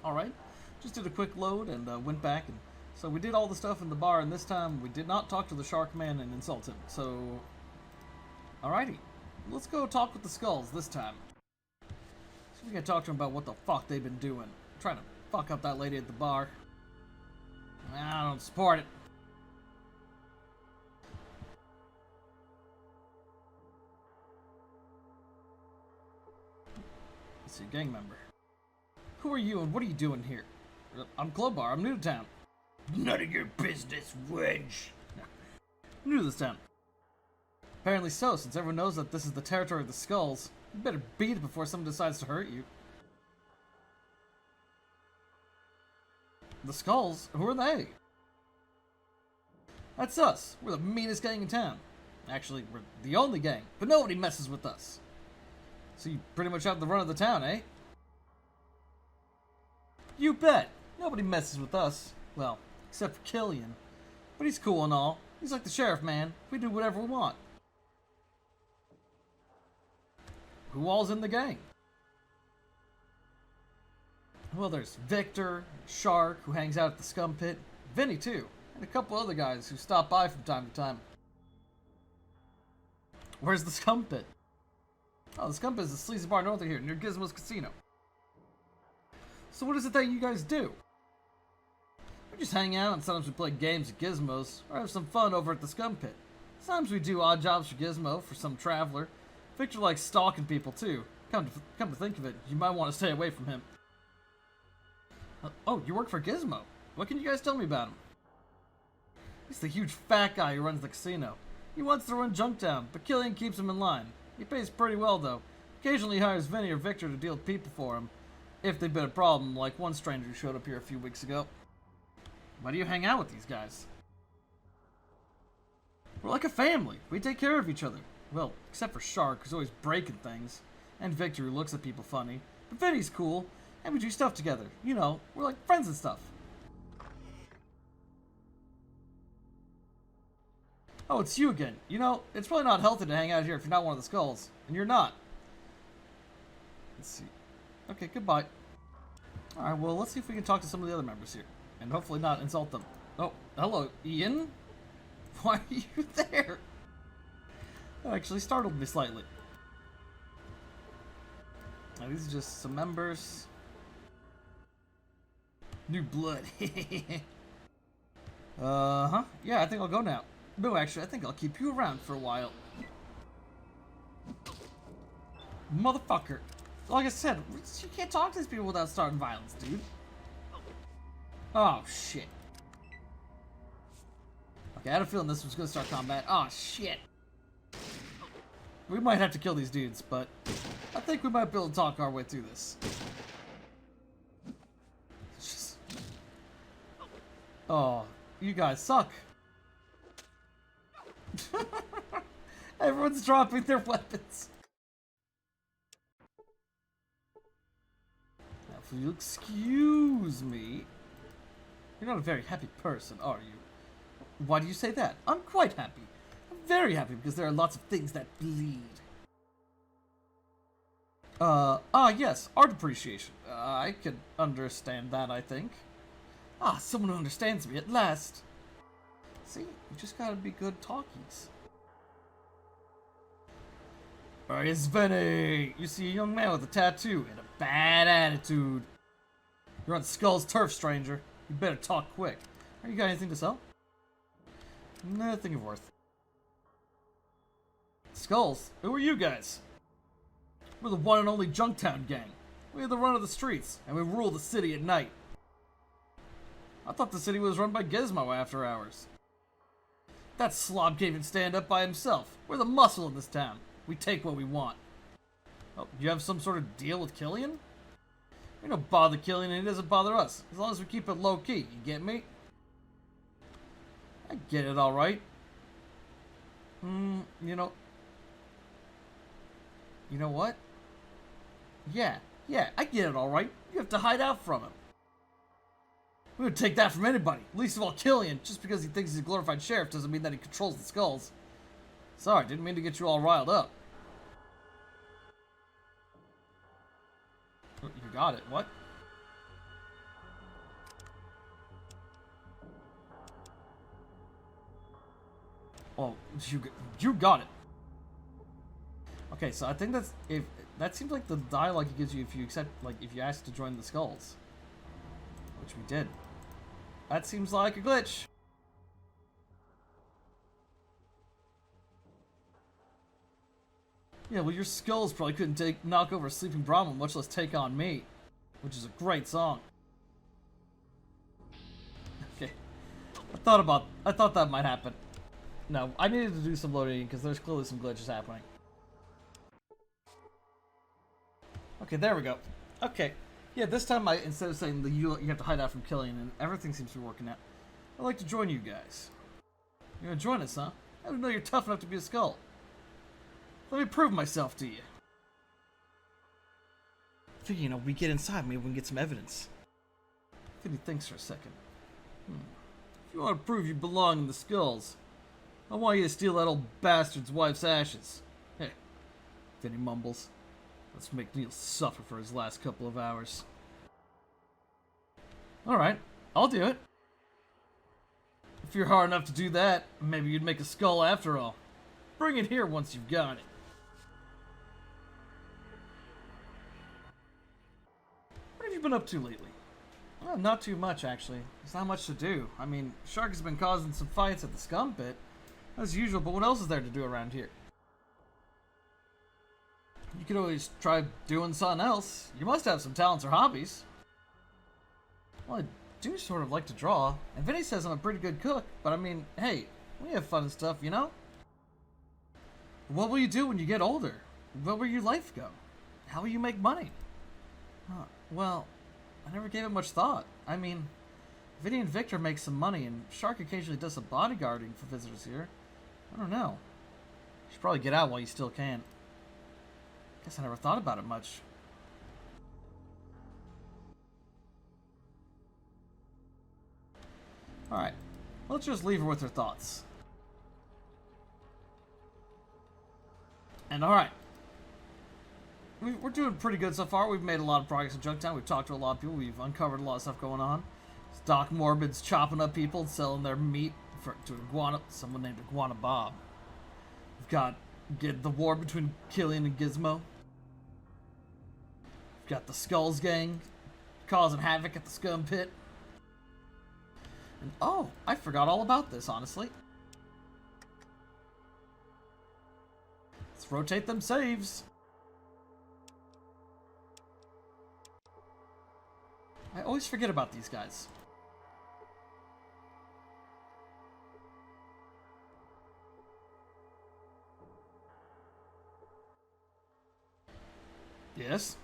Alright. Just did a quick load and went back. And so we did all the stuff in the bar, and this time we did not talk to the Shark Man and insult him. So, alrighty. Let's go talk with the Skulls this time. So we can talk to them about what the fuck they've been doing. Trying to fuck up that lady at the bar. I don't support it. Let's see, gang member. Who are you and what are you doing here? I'm Clobar. I'm new to town. None of your business, Wedge. New to this town. Apparently so, since everyone knows that this is the territory of the Skulls. You better beat it before someone decides to hurt you. The Skulls? Who are they? That's us. We're the meanest gang in town. Actually, we're the only gang, but nobody messes with us. So you pretty much have the run of the town, eh? You bet. Nobody messes with us. Well, except for Killian. But he's cool and all. He's like the sheriff, man. We do whatever we want. Who all's in the gang? Well, there's Victor, Shark, who hangs out at the Scum Pit, Vinny too, and a couple other guys who stop by from time to time. Where's the Scum Pit? Oh, the Scum Pit is a sleazy bar north of here, near Gizmo's Casino. So what is it that you guys do? We just hang out and sometimes we play games at Gizmo's, or have some fun over at the Scum Pit. Sometimes we do odd jobs for Gizmo, for some traveler. Victor likes stalking people too. Come to think of it, you might want to stay away from him. Oh, you work for Gizmo. What can you guys tell me about him? He's the huge fat guy who runs the casino. He wants to run Junktown, but Killian keeps him in line. He pays pretty well, though. Occasionally he hires Vinny or Victor to deal with people for him, if they've been a problem, like one stranger who showed up here a few weeks ago. Why do you hang out with these guys? We're like a family. We take care of each other. Well, except for Shark, who's always breaking things, and Victor, who looks at people funny. But Vinny's cool. And we do stuff together. You know, we're like friends and stuff. Oh, it's you again. You know, it's probably not healthy to hang out here if you're not one of the Skulls. And you're not. Let's see. Okay, goodbye. Alright, well, let's see if we can talk to some of the other members here. And hopefully not insult them. Oh, hello, Ian? Why are you there? That actually startled me slightly. Now, these are just some members. New blood. Uh-huh. Yeah, I think I'll go now. No, actually, I think I'll keep you around for a while. Motherfucker. Like I said, you can't talk to these people without starting violence, dude. Oh, shit. Okay, I had a feeling this was going to start combat. Oh, shit. We might have to kill these dudes, but I think we might be able to talk our way through this. Oh, you guys suck. Everyone's dropping their weapons. Now, if you'll excuse me. You're not a very happy person, are you? Why do you say that? I'm quite happy. I'm very happy because there are lots of things that bleed. Yes, art appreciation. I can understand that, I think. Ah, someone who understands me at last. See, you just gotta be good talkies. Alright, it's Vinny. You see a young man with a tattoo and a bad attitude. You're on Skull's turf, stranger. You better talk quick. Are you got anything to sell? Nothing of worth. Skulls, who are you guys? We're the one and only Junktown gang. We have the run of the streets, and we rule the city at night. I thought the city was run by Gizmo after hours. That slob can't even stand up by himself. We're the muscle in this town. We take what we want. Oh, you have some sort of deal with Killian? We don't bother Killian and he doesn't bother us. As long as we keep it low key, you get me? I get it alright. You know... You know what? Yeah, I get it alright. You have to hide out from him. We would take that from anybody, least of all Killian. Just because he thinks he's a glorified sheriff doesn't mean that he controls the Skulls. Sorry, didn't mean to get you all riled up. You got it, what? Oh, you got it. Okay, so I think that's if that seems like the dialogue he gives you if you accept, like, if you ask to join the Skulls, which we did. That seems like a glitch. Yeah, well, your Skulls probably couldn't knock over a sleeping Brahma, much less take on me, which is a great song. Okay, I thought that might happen. No, I needed to do some loading because there's clearly some glitches happening. Okay, there we go. Okay, yeah, this time instead of saying you have to hide out from Killian and everything seems to be working out, I'd like to join you guys. You're gonna join us, huh? I didn't know you're tough enough to be a Skull. Let me prove myself to you. Figure, you know, we get inside, maybe we can get some evidence. Vinny thinks for a second. If you want to prove you belong in the Skulls, I want you to steal that old bastard's wife's ashes. Hey, Vinny mumbles. Let's make Neil suffer for his last couple of hours. Alright, I'll do it. If you're hard enough to do that, maybe you'd make a Skull after all. Bring it here once you've got it. What have you been up to lately? Well, not too much, actually. There's not much to do. I mean, Shark has been causing some fights at the Scum Pit, as usual, but what else is there to do around here? You could always try doing something else. You must have some talents or hobbies. Well, I do sort of like to draw, and Vinny says I'm a pretty good cook, but I mean, hey, we have fun and stuff, you know? What will you do when you get older? Where will your life go? How will you make money? Well, I never gave it much thought. I mean, Vinny and Victor make some money, and Shark occasionally does some bodyguarding for visitors here. I don't know. You should probably get out while you still can. Guess I never thought about it much. Alright, let's just leave her with her thoughts. And alright, we're doing pretty good so far. We've made a lot of progress in Junktown. We've talked to a lot of people. We've uncovered a lot of stuff going on. Doc Morbid's chopping up people and selling their meat to someone named Iguana Bob. We've got the war between Killian and Gizmo. We've got the Skulls gang causing havoc at the Scum Pit. And oh, I forgot all about this, honestly. Let's rotate them saves. I always forget about these guys. Yes?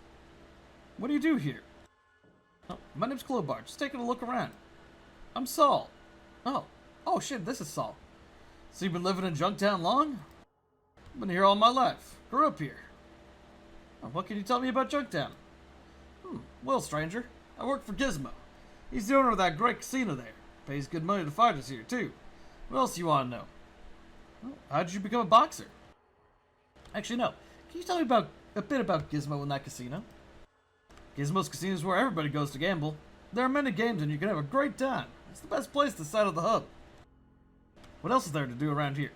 What do you do here? Oh, my name's Clobar. Just taking a look around. I'm Saul. Oh shit, this is Saul. So you've been living in Junktown long? I've been here all my life. Grew up here. What can you tell me about Junktown? Well, stranger, I work for Gizmo. He's the owner of that great casino there. Pays good money to fighters here, too. What else do you want to know? How did you become a boxer? Actually, no. Can you tell me a bit about Gizmo in that casino? Gizmo's casino is where everybody goes to gamble. There are many games and you can have a great time. It's the best place this side of the hub. What else is there to do around here?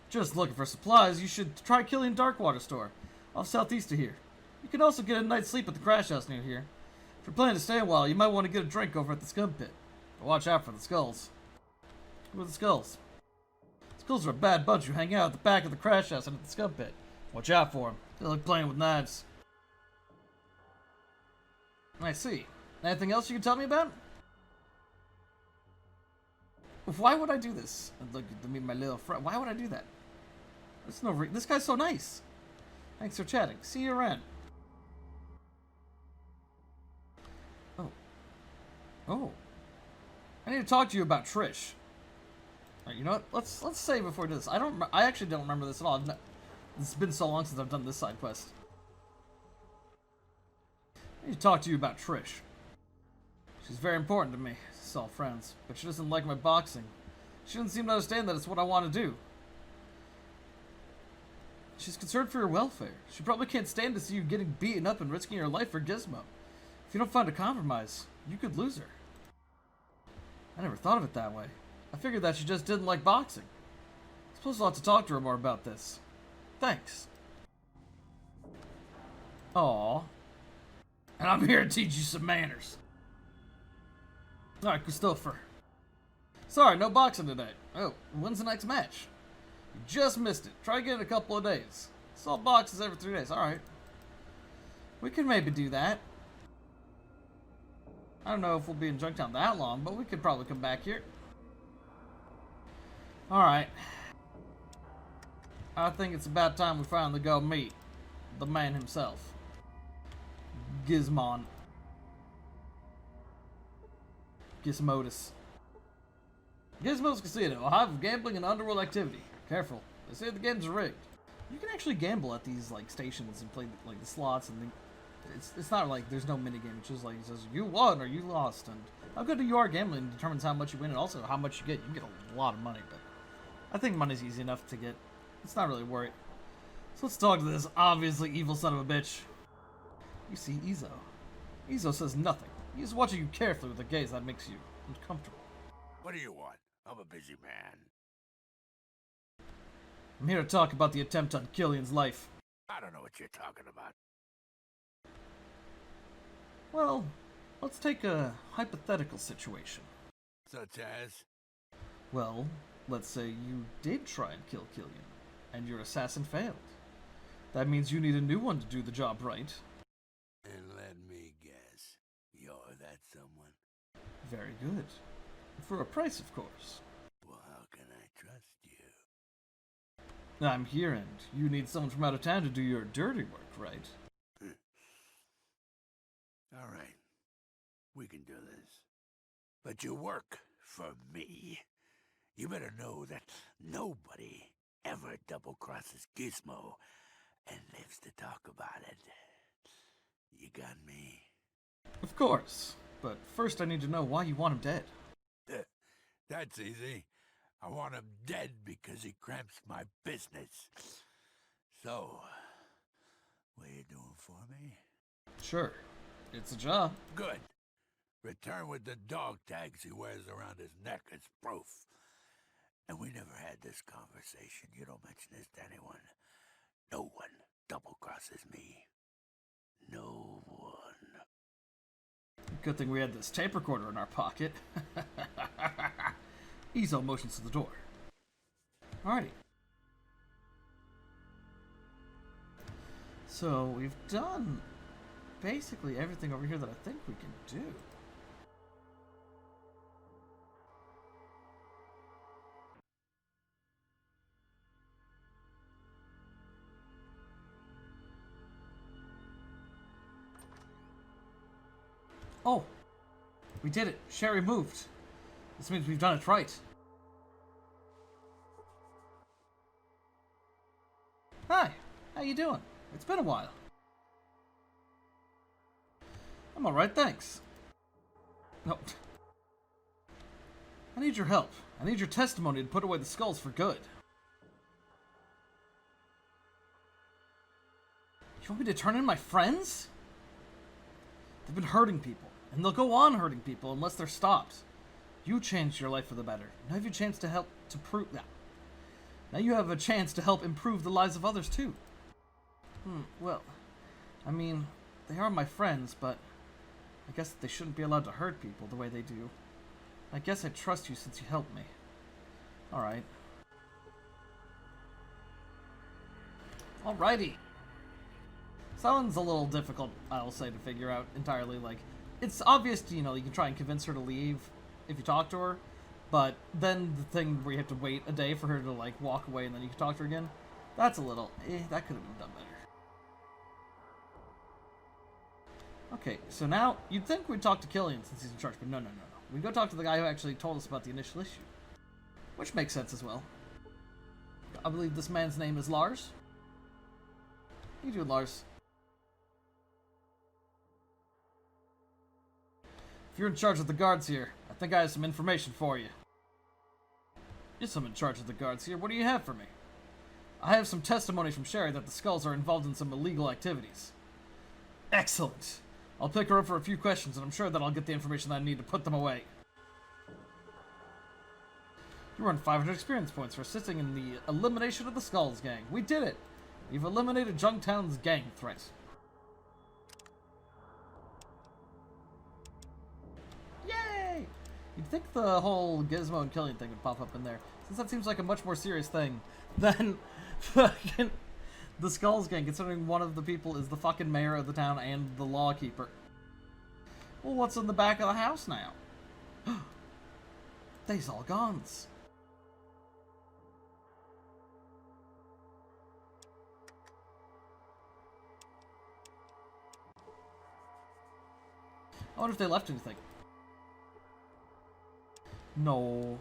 Just looking for supplies, you should try Killian Darkwater store, off southeast of here. You can also get a night's sleep at the crash house near here. If you're planning to stay a while, you might want to get a drink over at the Scum Pit. But watch out for the Skulls. Who are the Skulls? Skulls are a bad bunch who hang out at the back of the crash house and at the Scum Pit. Watch out for them. They like playing with knives. I see. Anything else you can tell me about? Why would I do this? Look at me, my little friend. Why would I do that? There's no this guy's so nice. Thanks for chatting. See you around. Oh. I need to talk to you about Trish. Alright, you know what? Let's save before we do this. I actually don't remember this at all. It's been so long since I've done this side quest. I need to talk to you about Trish. She's very important to me. It's all friends. But she doesn't like my boxing. She doesn't seem to understand that it's what I want to do. She's concerned for your welfare. She probably can't stand to see you getting beaten up and risking your life for Gizmo. If you don't find a compromise, you could lose her. I never thought of it that way. I figured that she just didn't like boxing. Suppose I'll have to talk to her more about this. Thanks. Aw. And I'm here to teach you some manners. Alright, Christopher. Sorry, no boxing today. Oh, when's the next match? You just missed it. Try again in a couple of days. Saw boxes every 3 days. Alright. We can maybe do that. I don't know if we'll be in Junktown that long, but we could probably come back here. Alright. I think it's about time we finally go meet the man himself. Gizmon. Gizmodus. Gizmo's Casino, a hive of gambling and underworld activity. Careful, they say the games are rigged. You can actually gamble at these like stations and play like the slots, and it's not like there's no minigame. It's just like it says you won or you lost, and how good you are gambling determines how much you win and also how much you get. You can get a lot of money, but I think money's easy enough to get. It's not really worth it. So let's talk to this obviously evil son of a bitch. You see Izo. Izo says nothing. He's watching you carefully with a gaze that makes you uncomfortable. What do you want? I'm a busy man. I'm here to talk about the attempt on Killian's life. I don't know what you're talking about. Well, let's take a hypothetical situation. Such as? Well, let's say you did try and kill Killian, and your assassin failed. That means you need a new one to do the job right. And let me guess, you're that someone? Very good. For a price, of course. Well, how can I trust you? I'm here, and you need someone from out of town to do your dirty work, right? All right, we can do this. But you work for me. You better know that nobody ever double-crosses Gizmo and lives to talk about it. You got me? Of course. But first I need to know why you want him dead. That's easy. I want him dead because he cramps my business. So, what are you doing for me? Sure. It's a job. Good. Return with the dog tags he wears around his neck as proof. And we never had this conversation. You don't mention this to anyone. No one double-crosses me. No one. Good thing we had this tape recorder in our pocket. Izo motions to the door. Alrighty. So, we've done basically everything over here that I think we can do. Oh, we did it. Sherry moved. This means we've done it right. Hi, how you doing? It's been a while. I'm alright, thanks. No. I need your help. I need your testimony to put away the skulls for good. You want me to turn in my friends? They've been hurting people, and they'll go on hurting people unless they're stopped. You changed your life for the better. Now you have a chance to help to prove that. Now you have a chance to help improve the lives of others too. Well, I mean, they are my friends, but I guess they shouldn't be allowed to hurt people the way they do. I guess I trust you since you helped me. Alright. Alrighty. Sounds a little difficult, I'll say, to figure out entirely. Like, it's obvious, you know, you can try and convince her to leave if you talk to her, but then the thing where you have to wait a day for her to, like, walk away and then you can talk to her again, that's a little, that could have been done better. Okay, so now, you'd think we'd talk to Killian since he's in charge, but no. We go talk to the guy who actually told us about the initial issue. Which makes sense as well. I believe this man's name is Lars. How you doing, Lars? If you're in charge of the guards here, I think I have some information for you. Yes, I'm in charge of the guards here. What do you have for me? I have some testimony from Sherry that the Skulls are involved in some illegal activities. Excellent. I'll pick her up for a few questions, and I'm sure that I'll get the information that I need to put them away. You earned 500 experience points for assisting in the elimination of the Skulls gang. We did it! You've eliminated Junktown's gang threat. Yay! You'd think the whole Gizmo and Killian thing would pop up in there, since that seems like a much more serious thing than fucking the Skulls gang, considering one of the people is the fucking mayor of the town and the lawkeeper. Well, what's in the back of the house now? They's all guns. I wonder if they left anything. No.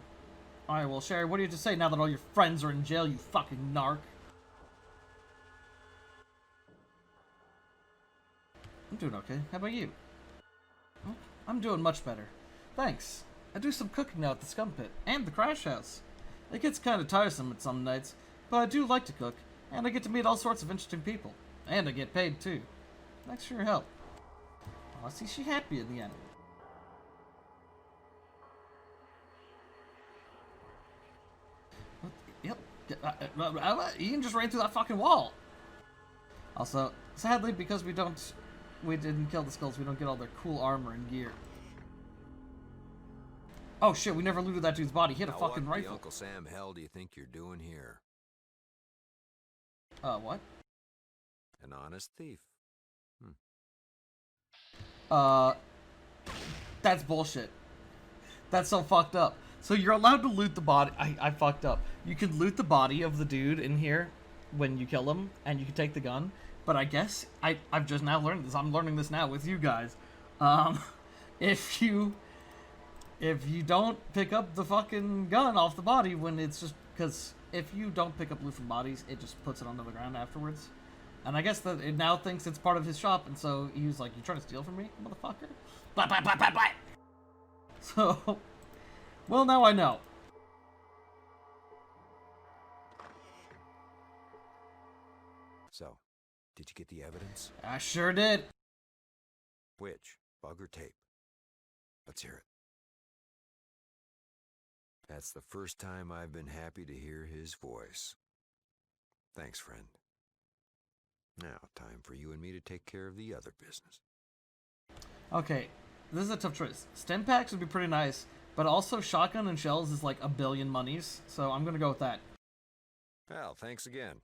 Alright, well, Sherry, what do you have to say now that all your friends are in jail, you fucking narc? I'm doing okay. How about you? Oh, I'm doing much better. Thanks. I do some cooking now at the Scum Pit and the Crash House. It gets kind of tiresome at some nights, but I do like to cook, and I get to meet all sorts of interesting people. And I get paid, too. Thanks for your help. Oh, I see she's happy in the end. Yep. Ian just ran through that fucking wall. Also, sadly, because we didn't kill the Skulls, we don't get all their cool armor and gear. Oh shit, we never looted that dude's body. He had a fucking what rifle. Uncle Sam hell do you think you're doing here? What? An honest thief. That's bullshit. That's so fucked up. So you're allowed to loot the body. I fucked up. You can loot the body of the dude in here when you kill him, and you can take the gun. But I guess I've just now learned this. I'm learning this now with you guys. If you don't pick up the fucking gun off the body when it's just because if you don't pick up loot from bodies, it just puts it onto the ground afterwards. And I guess that it now thinks it's part of his shop, and so he was like, "You trying to steal from me, motherfucker?" Blah, blah, blah, blah, blah. So, well, now I know. So, did you get the evidence? I sure did. Which? Bug or tape? Let's hear it. That's the first time I've been happy to hear his voice. Thanks, friend. Now, time for you and me to take care of the other business. Okay, this is a tough choice. Stem packs would be pretty nice, but also shotgun and shells is like 1 billion monies, so I'm gonna go with that. Well, thanks again.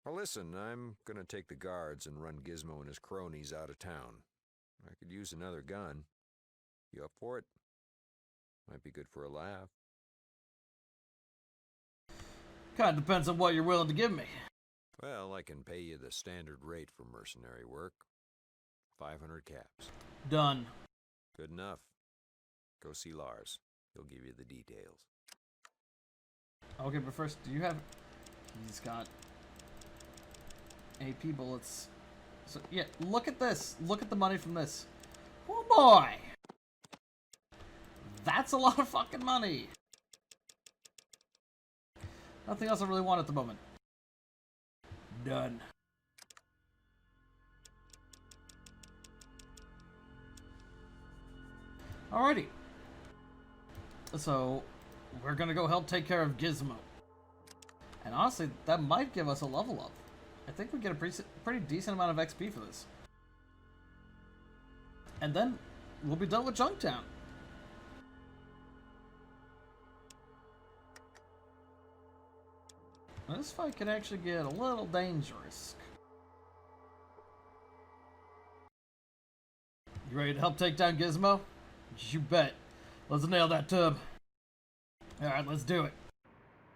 Well, listen, I'm gonna take the guards and run Gizmo and his cronies out of town. I could use another gun. You up for it? Might be good for a laugh. Kinda depends on what you're willing to give me. Well, I can pay you the standard rate for mercenary work. 500 caps. Done. Good enough. Go see Lars. He'll give you the details. Okay, but first, do you have... He's got... AP bullets. So, yeah, look at this. Look at the money from this. Oh boy! That's a lot of fucking money! Nothing else I really want at the moment. Done. Alrighty. So, we're gonna go help take care of Gizmo. And honestly, that might give us a level up. I think we get a pretty decent amount of XP for this. And then, we'll be done with Junktown. This fight could actually get a little dangerous. You ready to help take down Gizmo? You bet. Let's nail that tub. Alright, let's do it.